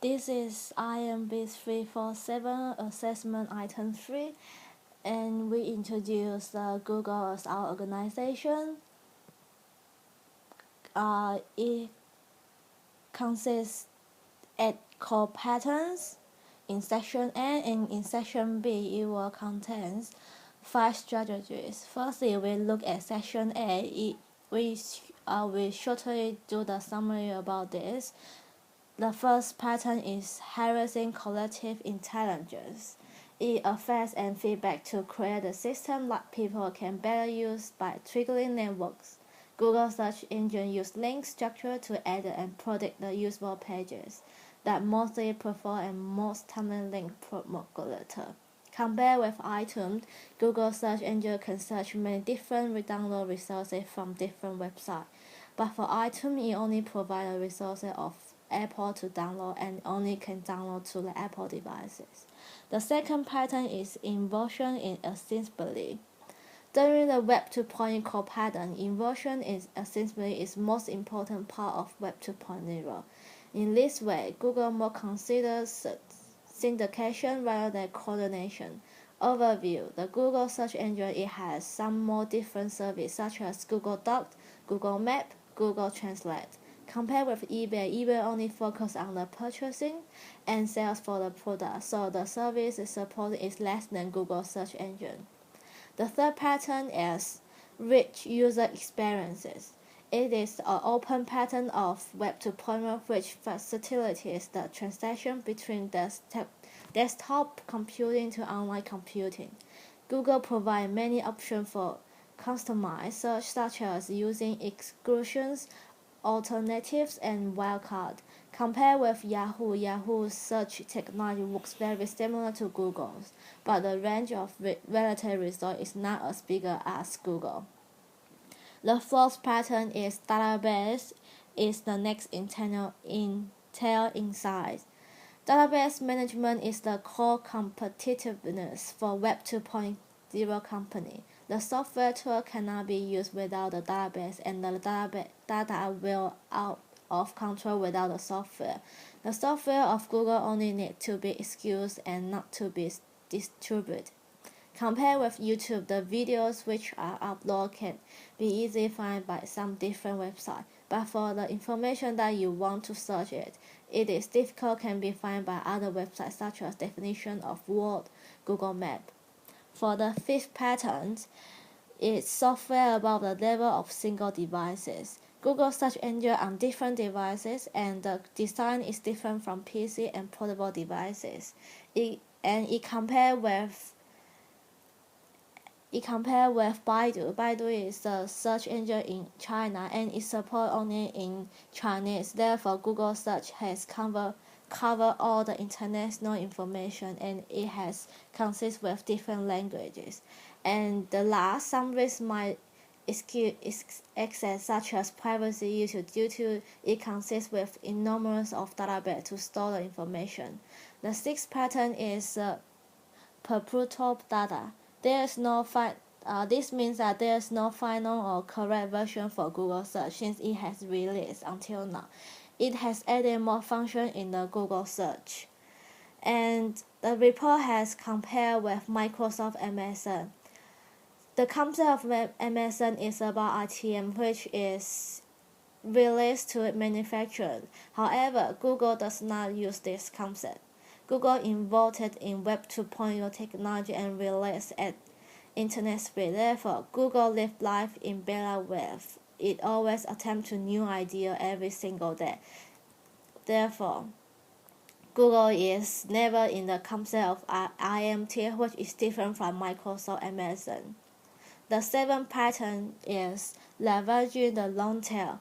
This is INB347 assessment item 3, and we introduce Google as our organization. It consists 8 core patterns. In section A and in section B, it will contain 5 strategies. Firstly, we look at section A. We shortly do the summary about this. The first pattern is harnessing collective intelligence. It affects and feedback to create a system that people can better use by triggering networks. Google search engine use link structure to edit and predict the usable pages that mostly prefer and most timely link promulgator. Compared with iTunes, Google search engine can search many different download resources from different websites. But for iTunes, it only provides the resources of Apple to download and only can download to the Apple devices. The second pattern is inversion in accessibility. During the Web 2.0 core pattern, inversion in accessibility is most important part of Web 2.0. In this way, Google more considers syndication rather than coordination. Overview: the Google search engine it has some more different services such as Google Docs, Google Map, Google Translate. Compared with eBay only focuses on the purchasing and sales for the product, so the service support is less than Google search engine. The third pattern is rich user experiences. It is an open pattern of Web 2.0 which facilitates the transaction between desktop computing to online computing. Google provides many options for customized search such as using exclusions, alternatives, and wildcard. Compared with Yahoo's search technology works very similar to Google's, but the range of relative results is not as big as Google. The fourth pattern is database is the next Intel insight. Database management is the core competitiveness for Web 2.0 company. The software tool cannot be used without the database, and the data will out of control without the software. The software of Google only needs to be excused and not to be distributed. Compared with YouTube, the videos which are uploaded can be easily found by some different websites, but for the information that you want to search it is difficult can be found by other websites such as definition of word, Google Map. For the fifth pattern, it's software above the level of single devices. Google search engine on different devices and the design is different from PC and portable devices. It compared with Baidu. Baidu is the search engine in China and is supported only in Chinese. Therefore, Google Search has covered all the international information and it has consists with different languages. And the last, some risks might excuse access such as privacy issues due to it consists with enormous of database to store the information. The sixth pattern is perpetual data. This means that there is no final or correct version for Google Search since it has released until now. It has added more function in the Google Search. And the report has compared with Microsoft Amazon. The concept of Amazon is about ITM, which is released to manufacturers. However, Google does not use this concept. Google involved in Web 2.0 technology and released at internet speed. Therefore, Google lives life in beta wave. It always attempts to new idea every single day. Therefore, Google is never in the concept of IMT, which is different from Microsoft Amazon. The seventh pattern is leveraging the long tail.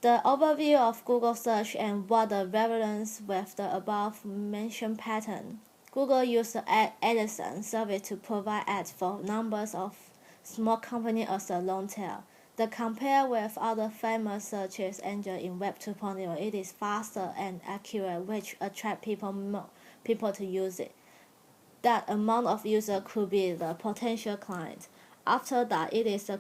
The overview of Google Search and what the relevance with the above mentioned pattern. Google used the Edison service to provide ads for numbers of small companies as a long tail. The compare with other famous search engines in Web 2.0, it is faster and accurate, which attract people to use it. That amount of users could be the potential client. After that, it is a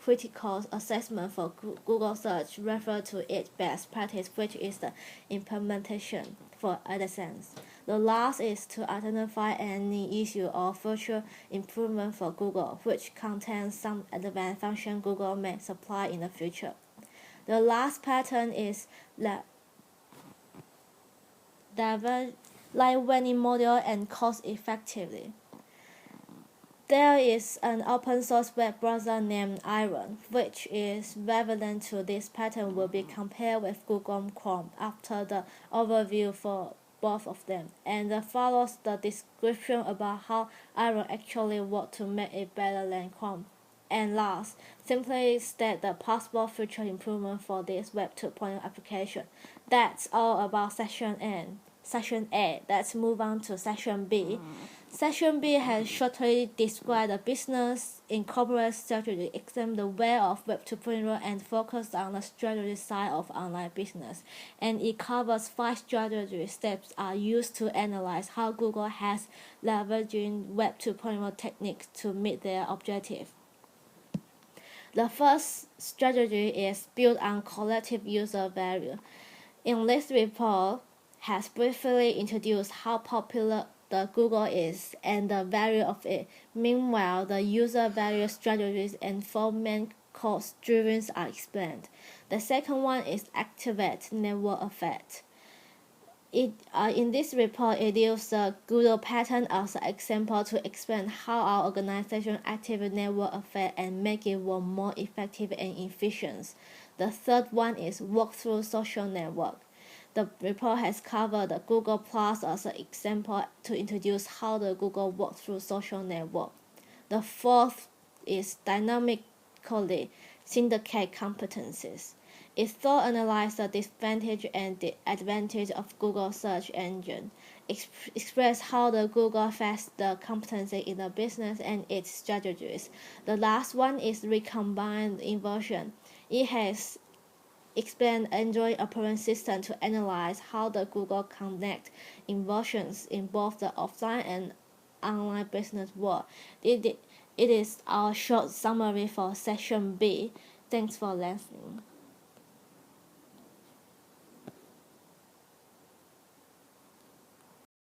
critical assessment for Google search refers to its best practice, which is the implementation for AdSense. The last is to identify any issue or future improvement for Google, which contains some advanced function Google may supply in the future. The last pattern is lightweight model and cost effectively. There is an open source web browser named Iron, which is relevant to this pattern will be compared with Google Chrome after the overview for both of them, and follows the description about how Iron actually works to make it better than Chrome. And last, simply state the possible future improvement for this Web 2.0 application. That's all about Section A. Let's move on to Section B. Section B has shortly described the business incorporate strategy, examine the way of Web 2.0 and focus on the strategy side of online business. And it covers 5 strategy steps are used to analyze how Google has leveraging Web 2.0 techniques to meet their objective. The first strategy is built on collective user value. In this report, has briefly introduced how popular the Google is and the value of it. Meanwhile, the user value strategies and 4 main cost drivers are explained. The second one is activate network effect. In this report, it uses the Google pattern as an example to explain how our organization activates network effect and make it work more effective and efficient. The third one is work through social network. The report has covered the Google Plus as an example to introduce how the Google works through social network. The fourth is dynamically syndicate competencies. It thought analyzed the disadvantage and the advantage of Google search engine, express how the Google affects the competency in the business and its strategies. The last one is recombined inversion. It has explained Android operating system to analyze how the Google connect inversions in both the offline and online business world. It is our short summary for Section B. Thanks for listening.